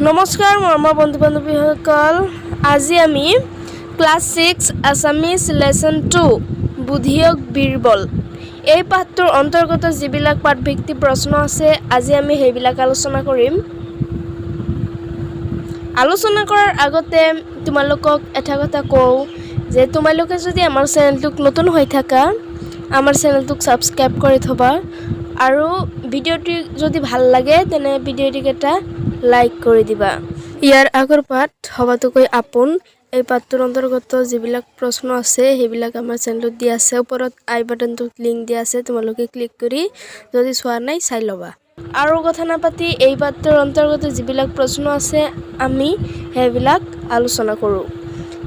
নমস্কাৰ মৰমৰ বন্ধু বান্ধৱীসকল, আজি আমি ক্লাছ 6 আছামিজ লেসন 2 বুদ্ধিয়ক বীৰবল এই পাঠটোৰ অন্তৰ্গত যিবিলাক পাঠভিত্তিক প্ৰশ্ন আছে আজি আমি সেইবিলাক আলোচনা কৰিম। আলোচনা কৰাৰ আগতে তোমালোকক এটা কথা কওঁ যে তোমালোকে যদি আমাৰ চেনেলটোক নতুন হৈ থাকা আমাৰ চেনেলটোক সাবস্ক্ৰাইব কৰি থবা আৰু ভিডিঅ'টি যদি ভাল লাগে তেনে ভিডিঅ'টিক এটা লাইক কৰি দিবা। ইয়াৰ আগৰ পাঠ হবাতোকৈ আপোন এই পাঠটোৰ অন্তৰ্গত যিবিলাক প্ৰশ্ন আছে সেইবিলাক আমাৰ চেনেলত দিয়া আছে। ওপৰত আই বাটনটোত লিংক দিয়া আছে, তোমালোকে ক্লিক কৰি যদি চোৱা নাই চাই ল'বা। আৰু কথা নাপাতি এই পাঠটোৰ অন্তৰ্গত যিবিলাক প্ৰশ্ন আছে আমি সেইবিলাক আলোচনা কৰোঁ।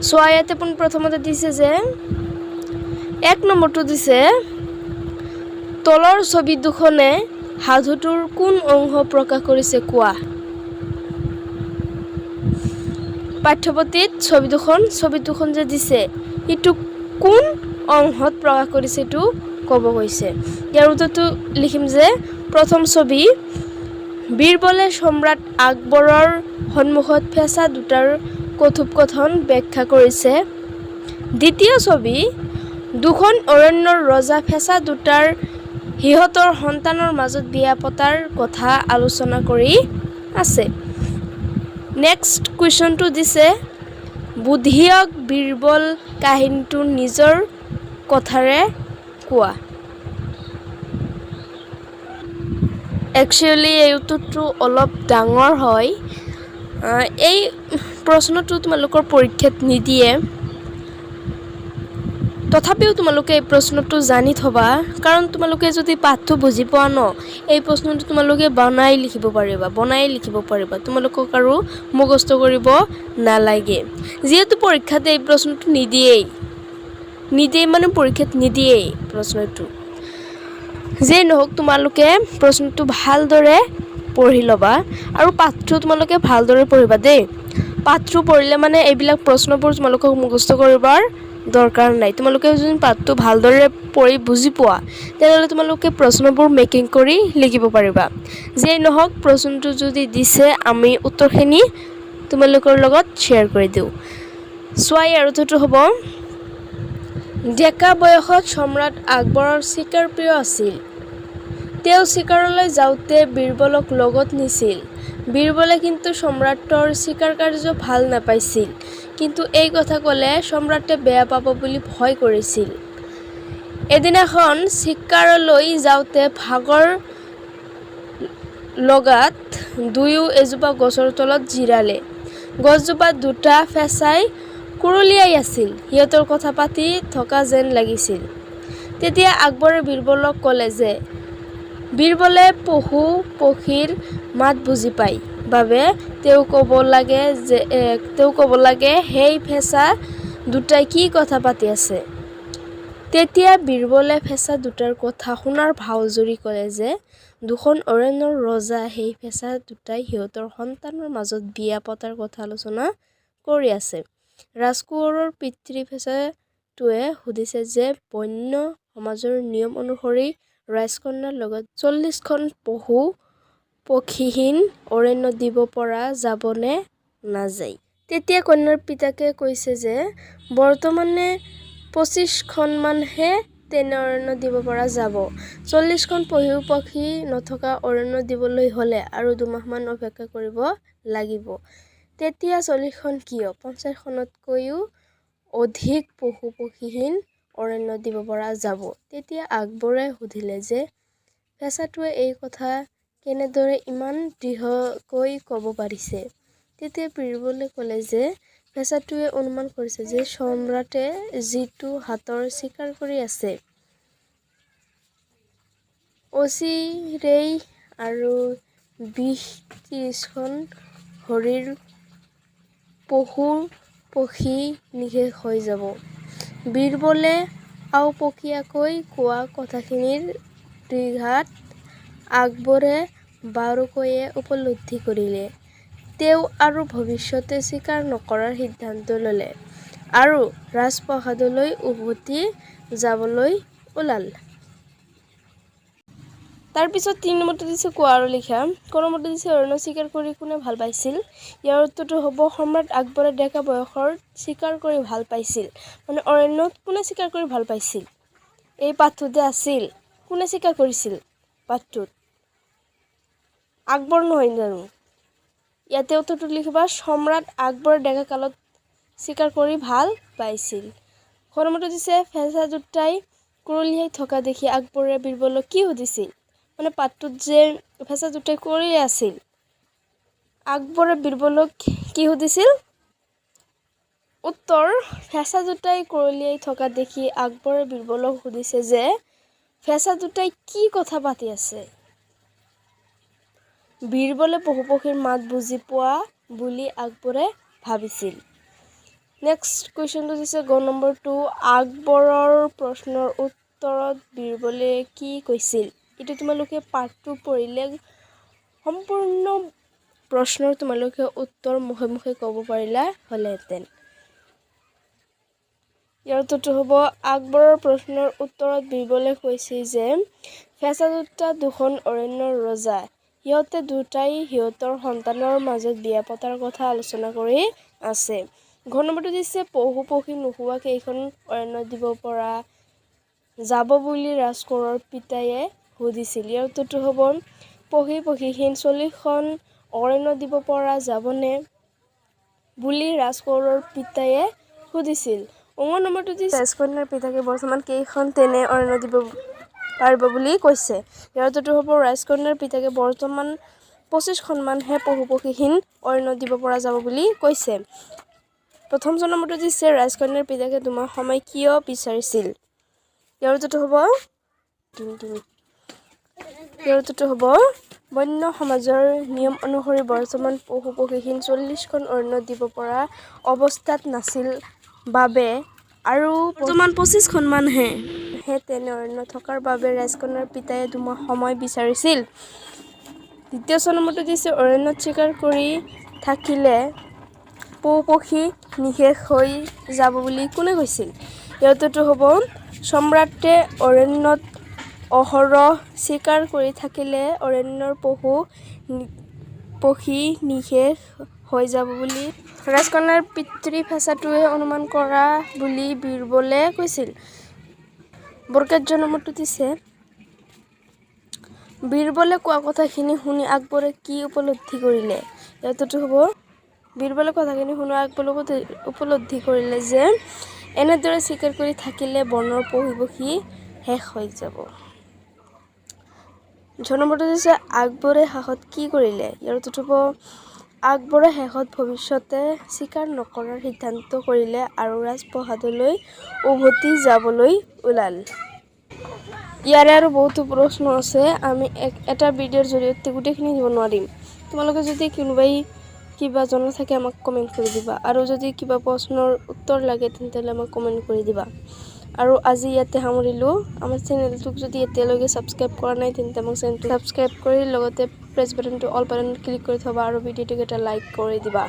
চোৱা ইয়াতে প্ৰথমতে দিছে যে 1 নম্বৰটো দিছে তলৰ ছবি দুখনে সাধুটোৰ কোন অংশ প্ৰকাশ কৰিছে কোৱা। পাঠ্যপুথিত ছবি দুখন যে দিছে এইটো কোন অংশত প্ৰকাশ কৰিছে এইটো ক'ব কৈছে। ইয়াৰ উত্তৰটো লিখিম যে প্ৰথম ছবি বীৰবলে সম্ৰাট আকবৰৰ সন্মুখত ফেঁচা দুটাৰ কথোপকথন ব্যাখ্যা কৰিছে। দ্বিতীয় ছবি দুখন অৰণ্যৰ ৰজা ফেঁচা দুটাৰ সিহঁতৰ সন্তানৰ মাজত বিয়া পতাৰ কথা আলোচনা কৰি আছে। নেক্সট কুৱেশ্যনটো দিছে বুদ্ধিয়ক বীৰবল কাহিনীটো নিজৰ কথাৰে কোৱা। একচুৱেলি এই উত্তৰটো অলপ ডাঙৰ হয়। এই প্ৰশ্নটো তোমালোকৰ পৰীক্ষাত নিদিয়ে, তথাপিও তোমালোকে এই প্ৰশ্নটো জানি থবা, কাৰণ তোমালোকে যদি পাঠটো বুজি পোৱা ন এই প্ৰশ্নটো তোমালোকে বনাই লিখিব পাৰিবা, তোমালোকক আৰু মুখস্থ কৰিব নালাগে। যিহেতু পৰীক্ষাত এই প্ৰশ্নটো নিদিয়েই মানে পৰীক্ষাত নিদিয়েই প্ৰশ্নটো। যেই নহওক তোমালোকে প্ৰশ্নটো ভালদৰে পঢ়ি ল'বা আৰু পাঠটো তোমালোকে ভালদৰে পঢ়িবা দেই। পাঠটো পঢ়িলে মানে এইবিলাক প্ৰশ্নবোৰ তোমালোকক মুখস্থ কৰিবৰ দৰকাৰ নাই। তোমালোকে যদি পাঠটো ভালদৰে পঢ়ি বুজি পোৱা তেনেহ'লে তোমালোকে প্ৰশ্নবোৰ মেকিং কৰি লিখিব পাৰিবা। যেই নহওক প্ৰশ্নটো যদি দিছে আমি উত্তৰখিনি তোমালোকৰ লগত শ্বেয়াৰ কৰি দিওঁ। চোৱা ইয়াৰ উত্তৰটো হ'ব ডেকা বয়সত সম্ৰাট আকবৰৰ চিকাৰ প্ৰিয় আছিল। তেওঁ চিকাৰলৈ যাওঁতে বীৰবলক লগত নিছিল। বীৰবলে কিন্তু সম্ৰাটৰ চিকাৰ কাৰ্য ভাল নাপাইছিল, কিন্তু এই কথা ক'লে সম্ৰাটে বেয়া পাব বুলি ভয় কৰিছিল। এদিনাখন চিকাৰলৈ যাওঁতে ভাগৰ লগাত দুয়ো এজোপা গছৰ তলত জিৰালে। গছজোপাত দুটা ফেঁচাই কুৰুলিয়াই আছিল, সিহঁতৰ কথা পাতি থকা যেন লাগিছিল। তেতিয়া আকবৰে বীৰবলক ক'লে যে বীৰবলে পশু পক্ষীৰ মাত বুজি পায় বাবে তেওঁ ক'ব লাগে সেই ফেঁচা দুটাই কি কথা পাতি আছে। তেতিয়া বীৰবলে ফেঁচা দুটাৰ কথা শুনাৰ ভাও জুৰি ক'লে যে দুখন অৰণ্যৰ ৰজা সেই ফেঁচা দুটাই সিহঁতৰ সন্তানৰ মাজত বিয়া পতাৰ কথা আলোচনা কৰি আছে। ৰাজকোঁৱৰৰ পিতৃ ফেঁচাটোৱে সুধিছে যে বন্য সমাজৰ নিয়ম অনুসৰি ৰাজকন্যাৰ লগত 40খন পশু পক্ষীহীন অৰণ্য দিব পৰা যাবনে নাযায়। তেতিয়া কন্যাৰ পিতাকে কৈছে যে বৰ্তমানে 25খনমানহে তেনে অৰণ্য দিব পৰা যাব। 40খন পশু পক্ষী নথকা অৰণ্য দিবলৈ হ'লে আৰু 2 মাহমান অপেক্ষা কৰিব লাগিব। তেতিয়া 40খন কিয় 50খনতকৈও অধিক পশু পক্ষীহীন অৰণ্য দিব পৰা যাব। তেতিয়া আকবৰে সুধিলে যে ফেঁচাটোৱে এই কথা কেনেদৰে ইমান দৃঢ়কৈ ক'ব পাৰিছে। তেতিয়া বীৰবলে ক'লে যে ফেঁচাটোৱে অনুমান কৰিছে যে সম্ৰাটে যিটো হাতৰ চিকাৰ কৰি আছে অচিৰেই আৰু 20-30খন শৰীৰ পশু পক্ষী নিশেষ হৈ যাব। বীৰবলে আওপকীয়াকৈ কোৱা কথাখিনিৰ দ্বিঘাত আকবৰে বাৰুকৈয়ে উপলব্ধি কৰিলে। তেওঁ আৰু ভৱিষ্যতে চিকাৰ নকৰাৰ সিদ্ধান্ত ল'লে আৰু ৰাজপ্ৰসাদলৈ উভতি যাবলৈ ওলাল। তাৰপিছত 3 নম্বৰটো দিছে কোৱা আৰু লিখা। ক নম্বৰটো দিছে অৰণ্য চিকাৰ কৰি কোনে ভাল পাইছিল। ইয়াৰ উত্তৰটো হ'ব সম্ৰাট আকবৰে ডেকা বয়সৰ চিকাৰ কৰি ভাল পাইছিল। মানে অৰণ্যত কোনে চিকাৰ কৰি ভাল পাইছিল। এই পাঠটোতে আছিল কোনে চিকাৰ কৰিছিল পাঠটোত আকবৰ নহয় জানো। ইয়াতে উত্তৰটো লিখিবা সম্ৰাট আকবৰে ডেকা কালত চিকাৰ কৰি ভাল পাইছিল। খ নম্বৰটো দিছে ফেঁচা দুটাই কুৰলিয়াই থকা দেখি আকবৰে বীৰবলক কি সুধিছিল। মানে পাঠটোত যে ফেঁচা দুটাই কুৰলিয়াই আছিল আকবৰে বীৰবলক কি সুধিছিল। উত্তৰ ফেঁচা দুটাই কুৰলিয়াই থকা দেখি আকবৰে বীৰবলক সুধিছে যে ফেঁচা দুটাই কি কথা পাতি আছে। বীৰবলে পশু পক্ষীৰ মাত বুজি পোৱা বুলি আকবৰে ভাবিছিল। নেক্সট কুৱেশ্যনটো দিছে গ নম্বৰটো আকবৰৰ প্ৰশ্নৰ উত্তৰত বীৰবলে কি কৈছিল। এইটো তোমালোকে পাঠটো পঢ়িলে সম্পূৰ্ণ প্ৰশ্নৰ তোমালোকে উত্তৰ মুখে মুখে ক'ব পাৰিলা হ'লেহেঁতেন। ইয়াৰ উত্তৰটো হ'ব আকবৰৰ প্ৰশ্নৰ উত্তৰত বীৰবলে কৈছিল যে ফেঁচা দুটা দুখন অৰণ্যৰ ৰজা। সিহঁতে দুটাই সিহঁতৰ সন্তানৰ মাজত বিয়া পতাৰ কথা আলোচনা কৰি আছে। ঘ নম্বৰটো দিছে পশু পক্ষী নোহোৱাকে এইখন অৰণ্য দিব পৰা যাব বুলি ৰাজকোঁৱৰৰ পিতায়ে সুধিছিল। ইয়াৰ উত্তৰটো হ'ব পক্ষীহীন 40খন অৰণ্য দিব পৰা যাবনে বুলি ৰাজকোঁৱৰৰ পিতায়ে সুধিছিল। অ নম্বৰটো দিছে ৰাজকন্যাৰ পিতাকে বৰ্তমান কেইখন তেনে অৰণ্য দিব পাৰিব বুলি কৈছে। ইয়াৰ উত্তৰটো হ'ব ৰাজকন্যাৰ পিতাকে বৰ্তমান 25খনমানহে পশু পক্ষীহীন অৰণ্য দিব পৰা যাব বুলি কৈছে। প্ৰথম নম্বৰটো দিছে ৰাজকন্যাৰ পিতাকে দুমাহ সময় কিয় বিচাৰিছিল। ইয়াৰ উত্তৰটো হ'ব বন্য সমাজৰ নিয়ম অনুসৰি বৰ্তমান পশু পক্ষীহীন 40খন অৰণ্য দিব পৰা অৱস্থাত নাছিল বাবে আৰু বৰ্তমান 25খনমানহে তেনে অৰণ্য থকাৰ বাবে ৰাজকন্যাৰ পিতায়ে দুমাহ সময় বিচাৰিছিল। দ্বিতীয় নম্বৰটো দিছে অৰণ্যত চিকাৰ কৰি থাকিলে পশু পক্ষী নিশেষ হৈ যাব বুলি কোনে কৈছিল। ইয়াৰ উত্তৰটো হ'ব সম্ৰাটে অৰণ্যত অহৰহ চিকাৰ কৰি থাকিলে অৰণ্যৰ পশু পক্ষী নিশেষ হৈ যাব বুলি ৰাজকন্যাৰ পিতৃ ফেঁচাটোৱে অনুমান কৰা বুলি বীৰবলে কৈছিল। বৰকাৰ্য নম্বৰটো দিছে বীৰবলে কোৱা কথাখিনি শুনি আকবৰে কি উপলব্ধি কৰিলে। ইয়াৰ উত্তৰটো হ'ব বীৰবলে কথাখিনি শুনি আকবৰে উপলব্ধি কৰিলে যে এনেদৰে চিকাৰ কৰি থাকিলে বনৰ পশু পক্ষী শেষ হৈ যাব। ঝ নম্বৰটো দিছে আকবৰে শেষত কি কৰিলে। ইয়াৰ উত্তৰটো হ'ব আকবৰে শেষত ভৱিষ্যতে চিকাৰ নকৰাৰ সিদ্ধান্ত কৰিলে আৰু ৰাজপ্ৰসাদলৈ উভতি যাবলৈ ওলাল। ইয়াৰে আৰু বহুতো প্ৰশ্ন আছে। আমি এটা ভিডিঅ'ৰ জৰিয়তে গোটেইখিনি দিব নোৱাৰিম। তোমালোকে যদি কোনোবাই কিবা জনা থাকে আমাক কমেণ্ট কৰি দিবা আৰু যদি কিবা প্ৰশ্নৰ উত্তৰ লাগে তেন্তে আমাক কমেণ্ট কৰি দিবা। আৰু আজি ইয়াতে সামৰিলোঁ। আমাৰ চেনেলটোক যদি এতিয়ালৈকে ছাবস্ক্ৰাইব কৰা নাই তেন্তে আমাক চেনেলটো ছাবস্ক্ৰাইব কৰি লগতে প্ৰেছ বাটনটো অল বাটনত ক্লিক কৰি থবা আৰু ভিডিঅ'টোক এটা লাইক কৰি দিবা।